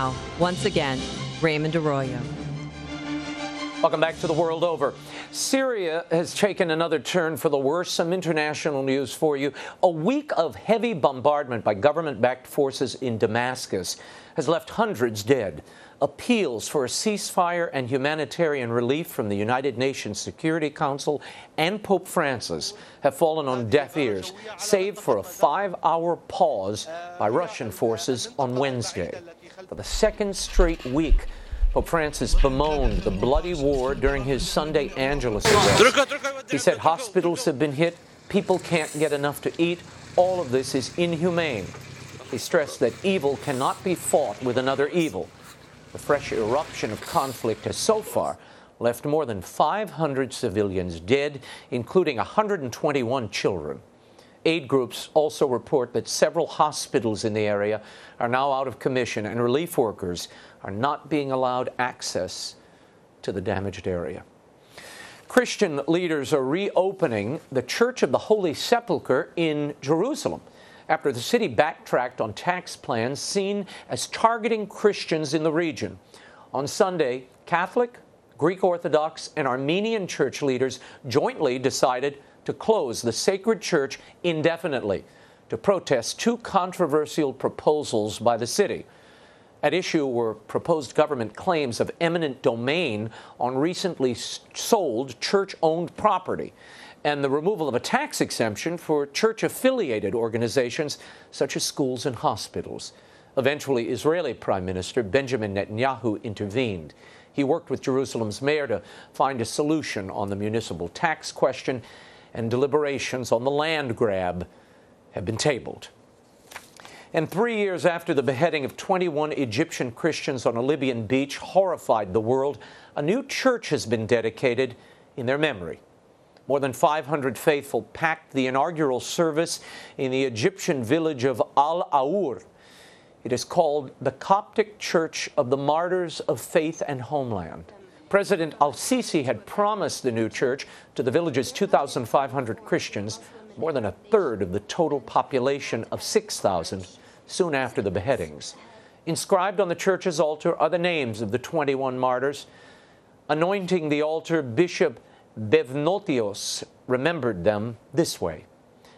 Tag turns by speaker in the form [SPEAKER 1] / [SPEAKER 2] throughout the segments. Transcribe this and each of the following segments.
[SPEAKER 1] now, once again, Raymond Arroyo.
[SPEAKER 2] Welcome back to The World Over. Syria has taken another turn for the worse. Some international news for you. A week of heavy bombardment by government-backed forces in Damascus has left hundreds dead. Appeals for a ceasefire and humanitarian relief from the United Nations Security Council and Pope Francis have fallen on deaf ears, save for a 5-hour pause by Russian forces on Wednesday. For the second straight week, Pope Francis bemoaned the bloody war during his Sunday Angelus address. He said hospitals have been hit, people can't get enough to eat, all of this is inhumane. He stressed that evil cannot be fought with another evil. The fresh eruption of conflict has so far left more than 500 civilians dead, including 121 children. Aid groups also report that several hospitals in the area are now out of commission, and relief workers are not being allowed access to the damaged area. Christian leaders are reopening the Church of the Holy Sepulchre in Jerusalem after the city backtracked on tax plans seen as targeting Christians in the region. On Sunday, Catholic, Greek Orthodox, and Armenian church leaders jointly decided to close the sacred church indefinitely to protest two controversial proposals by the city. At issue were proposed government claims of eminent domain on recently sold church-owned property and the removal of a tax exemption for church-affiliated organizations such as schools and hospitals. Eventually, Israeli Prime Minister Benjamin Netanyahu intervened. He worked with Jerusalem's mayor to find a solution on the municipal tax question, and deliberations on the land grab have been tabled. And 3 years after the beheading of 21 Egyptian Christians on a Libyan beach horrified the world, a new church has been dedicated in their memory. More than 500 faithful packed the inaugural service in the Egyptian village of Al-Aur. It is called the Coptic Church of the Martyrs of Faith and Homeland. President al-Sisi had promised the new church to the village's 2,500 Christians, more than a third of the total population of 6,000, soon after the beheadings. Inscribed on the church's altar are the names of the 21 martyrs. Anointing the altar, Bishop Bevnotios remembered them this way.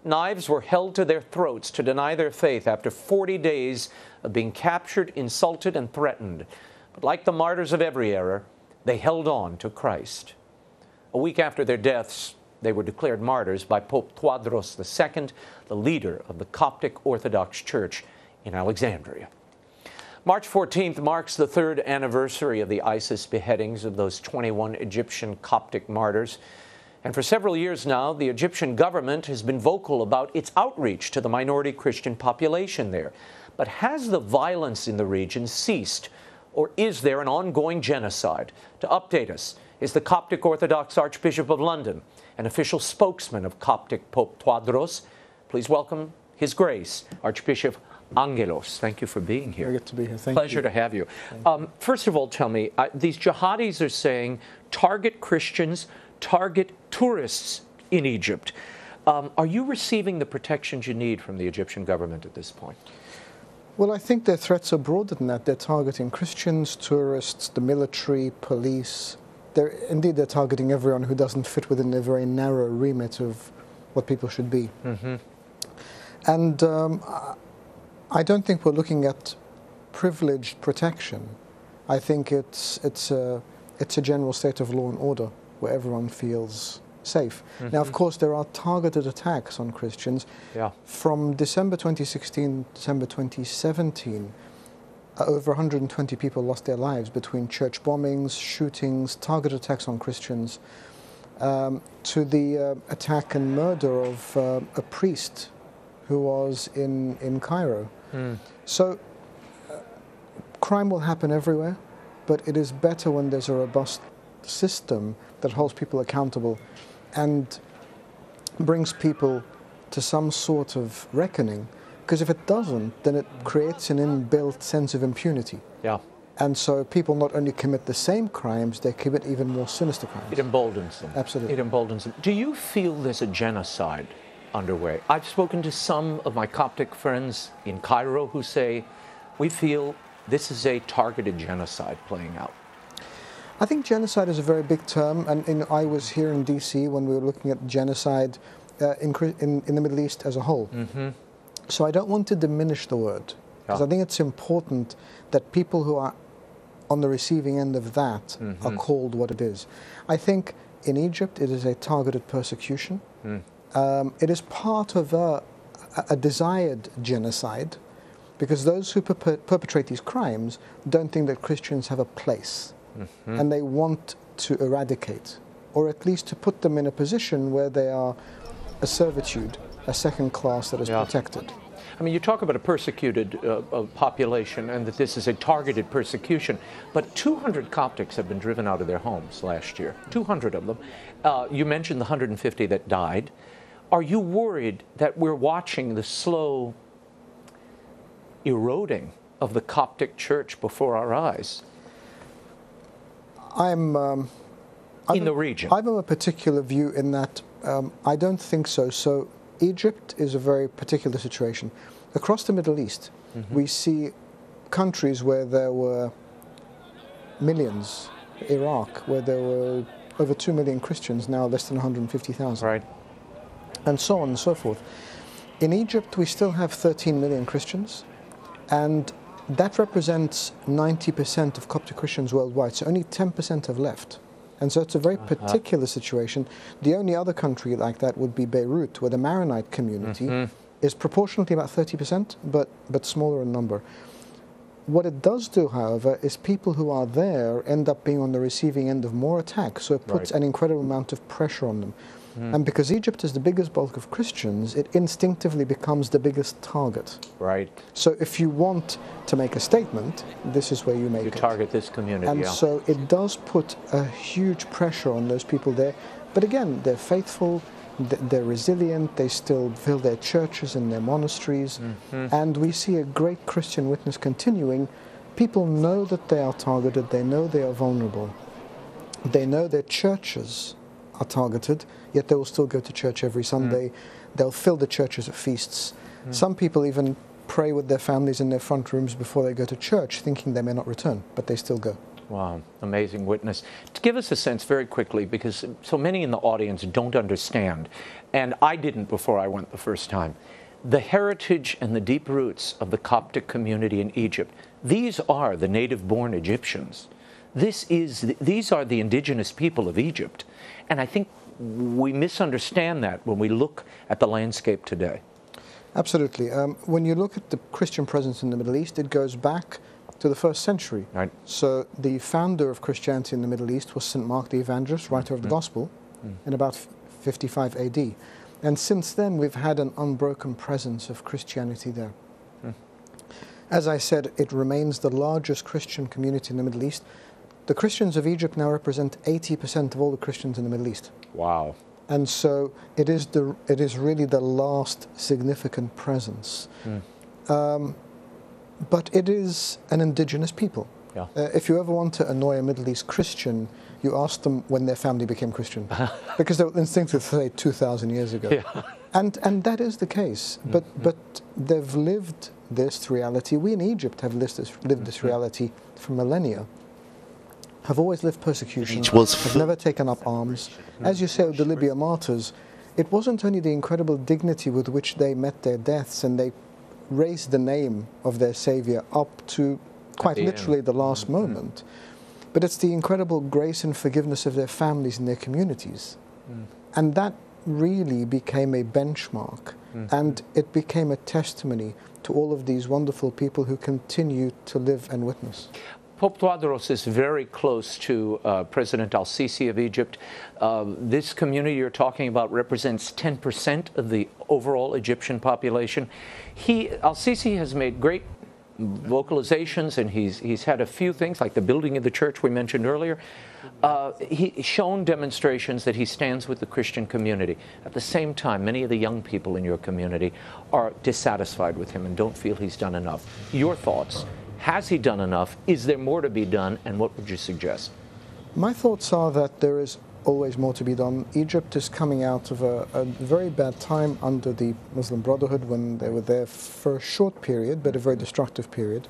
[SPEAKER 2] Knives were held to their throats to deny their faith after 40 days of being captured, insulted, and threatened. But like the martyrs of every era, they held on to Christ. A week after their deaths, they were declared martyrs by Pope Tewodros II, the leader of the Coptic Orthodox Church in Alexandria. March 14th marks the third anniversary of the ISIS beheadings of those 21 Egyptian Coptic martyrs. And for several years now, the Egyptian government has been vocal about its outreach to the minority Christian population there. But has the violence in the region ceased, or is there an ongoing genocide? To update us is the Coptic Orthodox Archbishop of London, an official spokesman of Coptic Pope Tewodros. Please welcome His Grace, Archbishop Angaelos. Thank you for being here.
[SPEAKER 3] Very good to be here. Thank
[SPEAKER 2] Pleasure
[SPEAKER 3] you.
[SPEAKER 2] to have you. First of all, tell me, these jihadis are saying target Christians, target tourists in Egypt. Are you receiving the protections you need from the Egyptian government at this point?
[SPEAKER 3] Well, I think their threats are broader than that. They're targeting Christians, tourists, the military, police. Indeed, they're targeting everyone who doesn't fit within a very narrow remit of what people should be. Mm-hmm. And I don't think we're looking at privileged protection. I think it's a general state of law and order where everyone feels safe. Mm-hmm. Now, of course, there are targeted attacks on Christians. Yeah. From December 2016, December 2017, over 120 people lost their lives between church bombings, shootings, targeted attacks on Christians, to the attack and murder of a priest who was in Cairo. Mm. So crime will happen everywhere, but it is better when there's a robust system that holds people accountable and brings people to some sort of reckoning. Because if it doesn't, then it creates an inbuilt sense of impunity. Yeah. And so people not only commit the same crimes, they commit even more sinister crimes.
[SPEAKER 2] It emboldens them.
[SPEAKER 3] Absolutely.
[SPEAKER 2] It emboldens them. Do you feel there's a genocide underway? I've spoken to some of my Coptic friends in Cairo who say, we feel this is a targeted genocide playing out?
[SPEAKER 3] I think genocide is a very big term, and I was here in D.C. when we were looking at genocide in the Middle East as a whole. Mm-hmm. So I don't want to diminish the word, because I think it's important that people who are on the receiving end of that are called what it is. I think in Egypt it is a targeted persecution. It is part of a desired genocide, because those who perpetrate these crimes don't think that Christians have a place. And they want to eradicate, or at least to put them in a position where they are a servitude, a second class that is protected.
[SPEAKER 2] I mean, you talk about a persecuted population and that this is a targeted persecution, but 200 Coptics have been driven out of their homes last year, 200 of them. You mentioned the 150 that died. Are you worried that we're watching the slow eroding of the Coptic Church before our eyes?
[SPEAKER 3] I'm
[SPEAKER 2] in the region.
[SPEAKER 3] I have a particular view in that I don't think so. So Egypt is a very particular situation. Across the Middle East, we see countries where there were millions. Iraq, where there were over 2 million Christians, now less than 150,000.
[SPEAKER 2] Right.
[SPEAKER 3] And so on and so forth. In Egypt, we still have 13 million Christians, and that represents 90% of Coptic Christians worldwide, so only 10% have left. And so it's a very particular situation. The only other country like that would be Beirut, where the Maronite community is proportionately about 30%, but smaller in number. What it does do, however, is people who are there end up being on the receiving end of more attacks, so it puts an incredible amount of pressure on them. And because Egypt is the biggest bulk of Christians, it instinctively becomes the biggest target.
[SPEAKER 2] Right.
[SPEAKER 3] So if you want to make a statement, this is where you make it.
[SPEAKER 2] You target this community.
[SPEAKER 3] And so it does put a huge pressure on those people there. But again, they're faithful, they're resilient, they still fill their churches and their monasteries. And we see a great Christian witness continuing. People know that they are targeted, they know they are vulnerable. They know their churches are targeted, yet they will still go to church every Sunday. They'll fill the churches at feasts. Some people even pray with their families in their front rooms before they go to church, thinking they may not return, but they still go.
[SPEAKER 2] Wow, amazing witness. To give us a sense very quickly, because so many in the audience don't understand, and I didn't before I went the first time, the heritage and the deep roots of the Coptic community in Egypt. These are the native-born Egyptians. These are the indigenous people of Egypt. And I think we misunderstand that when we look at the landscape today.
[SPEAKER 3] Absolutely. When you look at the Christian presence in the Middle East, it goes back to the 1st century.
[SPEAKER 2] Right.
[SPEAKER 3] So the founder of Christianity in the Middle East was St. Mark the Evangelist, writer of the Gospel, in about 55 AD. And since then, we've had an unbroken presence of Christianity there. As I said, it remains the largest Christian community in the Middle East. The Christians of Egypt now represent 80% of all the Christians in the Middle East.
[SPEAKER 2] Wow.
[SPEAKER 3] And so it is really the last significant presence. But it is an indigenous people.
[SPEAKER 2] Yeah.
[SPEAKER 3] If you ever want to annoy a Middle East Christian, you ask them when their family became Christian, because they will instinctively say 2,000 years ago.
[SPEAKER 2] Yeah.
[SPEAKER 3] And that is the case. But they've lived this reality. We in Egypt have lived this reality for millennia. Have always lived persecution, have never taken up arms. As you say, with the Libya martyrs, it wasn't only the incredible dignity with which they met their deaths and they raised the name of their Savior up to quite literally the last moment, but it's the incredible grace and forgiveness of their families and their communities. And that really became a benchmark, and it became a testimony to all of these wonderful people who continue to live and witness.
[SPEAKER 2] Pope Tewodros is very close to President Al-Sisi of Egypt. This community you're talking about represents 10% of the overall Egyptian population. Al-Sisi has made great vocalizations, and he's had a few things like the building of the church we mentioned earlier. He's shown demonstrations that he stands with the Christian community. At the same time, many of the young people in your community are dissatisfied with him and don't feel he's done enough. Your thoughts? Has he done enough? Is there more to be done? And what would you suggest?
[SPEAKER 3] My thoughts are that there is always more to be done. Egypt is coming out of a very bad time under the Muslim Brotherhood when they were there for a short period, but a very destructive period.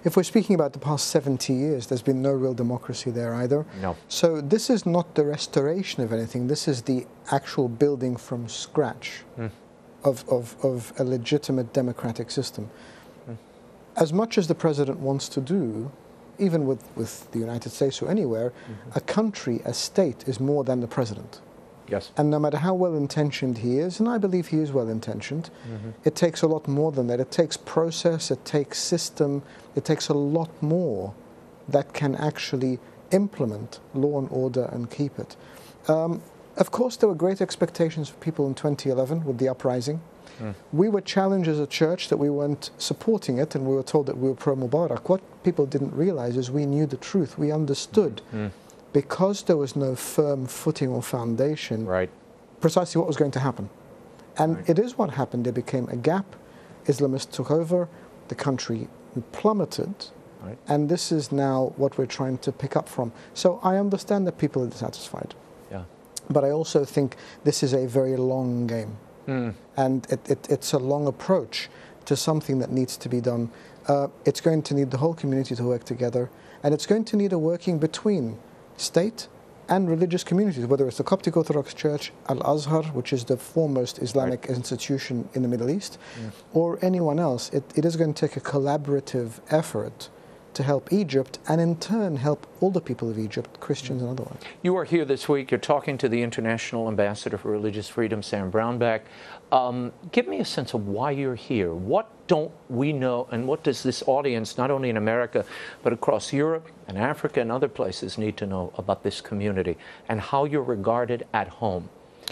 [SPEAKER 3] if we're speaking about the past 70 years, there's been no real democracy there either.
[SPEAKER 2] No.
[SPEAKER 3] So this is not the restoration of anything. This is the actual building from scratch of a legitimate democratic system. As much as the president wants to do, even with the United States or anywhere, a country, a state, is more than the president.
[SPEAKER 2] Yes.
[SPEAKER 3] And no matter how well-intentioned he is, and I believe he is well-intentioned, it takes a lot more than that. It takes process, it takes system, it takes a lot more that can actually implement law and order and keep it. Of course, there were great expectations for people in 2011 with the uprising. We were challenged as a church that we weren't supporting it, and we were told that we were pro-Mubarak. What people didn't realize is we knew the truth. We understood. Because there was no firm footing or foundation, precisely what was going to happen. And it is what happened. There became a gap. Islamists took over. The country plummeted. And this is now what we're trying to pick up from. So I understand that people are dissatisfied. But I also think this is a very long game. And it's a long approach to something that needs to be done. It's going to need the whole community to work together. And it's going to need a working between state and religious communities, whether it's the Coptic Orthodox Church, Al-Azhar, which is the foremost Islamic institution in the Middle East, or anyone else. It is going to take a collaborative effort to help Egypt, and in turn help all the people of Egypt, Christians and otherwise.
[SPEAKER 2] You are here this week. You're talking to the International Ambassador for Religious Freedom, Sam Brownback. Give me a sense of why you're here. What don't we know, and what does this audience, not only in America, but across Europe and Africa and other places, need to know about this community, and how you're regarded at home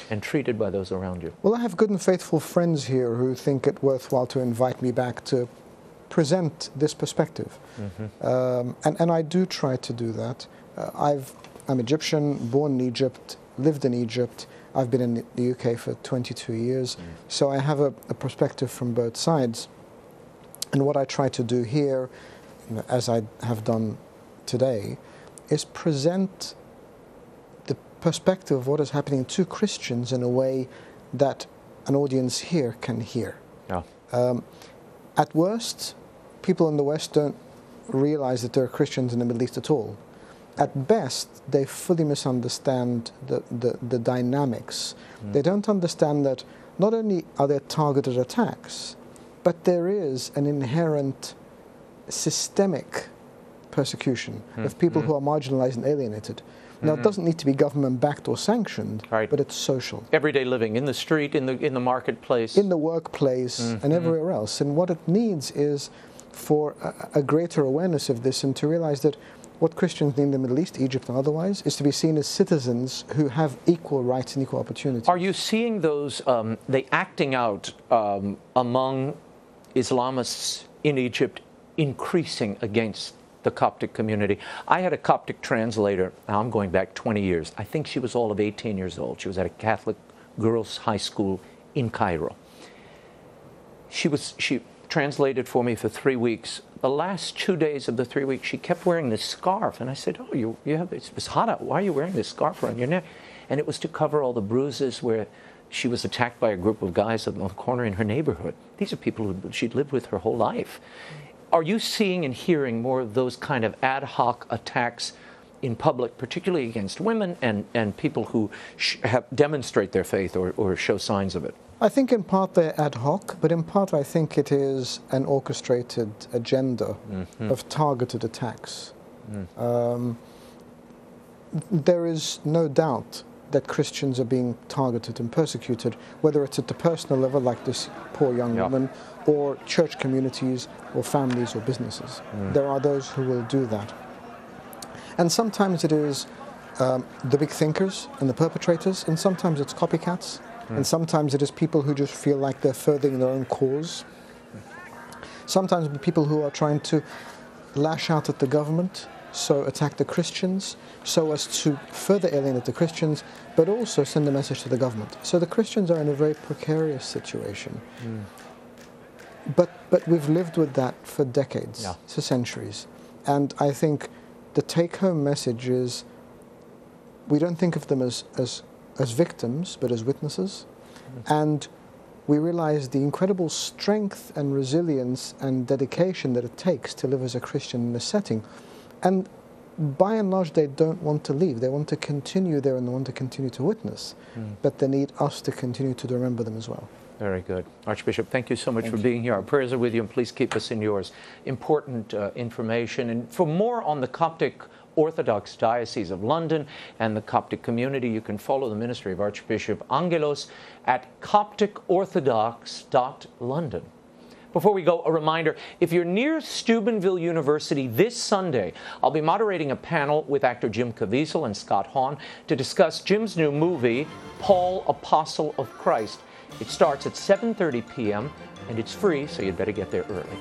[SPEAKER 2] and treated by those around you? Well,
[SPEAKER 3] I have good and faithful friends here who think it worthwhile to invite me back to present this perspective. And I do try to do that. I'm Egyptian, born in Egypt, lived in Egypt. I've been in the UK for 22 years. So I have a perspective from both sides. And what I try to do here, as I have done today, is present the perspective of what is happening to Christians in a way that an audience here can hear. At worst, people in the West don't realize that there are Christians in the Middle East at all. At best, they fully misunderstand the dynamics. They don't understand that not only are there targeted attacks, but there is an inherent systemic persecution of people who are marginalized and alienated. Now, it doesn't need to be government-backed or sanctioned, but it's social.
[SPEAKER 2] Everyday living, in the street, in the marketplace.
[SPEAKER 3] In the workplace, and everywhere else. And what it needs is for a greater awareness of this, and to realize that what Christians need in the Middle East, Egypt and otherwise, is to be seen as citizens who have equal rights and equal opportunities.
[SPEAKER 2] Are you seeing those, they acting out among Islamists in Egypt increasing against the Coptic community? I had a Coptic translator, now I'm going back 20 years. I think she was all of 18 years old. She was at a Catholic girls' high school in Cairo. She translated for me for 3 weeks. The last 2 days of the 3 weeks, she kept wearing this scarf. And I said, oh, you have, it's hot out. Why are you wearing this scarf around your neck? And it was to cover all the bruises where she was attacked by a group of guys on the corner in her neighborhood. These are people who she'd lived with her whole life. Are you seeing and hearing more of those kind of ad hoc attacks in public, particularly against women and people who demonstrate their faith or show signs of it?
[SPEAKER 3] I think in part they're ad hoc, but in part I think it is an orchestrated agenda of targeted attacks. There is no doubt that Christians are being targeted and persecuted, whether it's at the personal level, like this poor young woman, or church communities, or families, or businesses. There are those who will do that. And sometimes it is the big thinkers and the perpetrators, and sometimes it's copycats, and sometimes it is people who just feel like they're furthering their own cause. Sometimes people who are trying to lash out at the government, so attack the Christians, so as to further alienate the Christians, but also send a message to the government. So the Christians are in a very precarious situation. But we've lived with that for decades, for centuries. And I think the take-home message is we don't think of them as victims, but as witnesses. And we realize the incredible strength and resilience and dedication that it takes to live as a Christian in this setting. And by and large, they don't want to leave. They want to continue there and they want to continue to witness. But they need us to continue to remember them as well.
[SPEAKER 2] Very good. Archbishop, thank you so much for being here. Our prayers are with you, and please keep us in yours. Important information. And for more on the Coptic Orthodox Diocese of London and the Coptic community, you can follow the ministry of Archbishop Angaelos at copticorthodox.london. Before we go, a reminder, if you're near Steubenville University this Sunday, I'll be moderating a panel with actor Jim Caviezel and Scott Hahn to discuss Jim's new movie, Paul, Apostle of Christ. It starts at 7:30 p.m. and it's free, so you'd better get there early.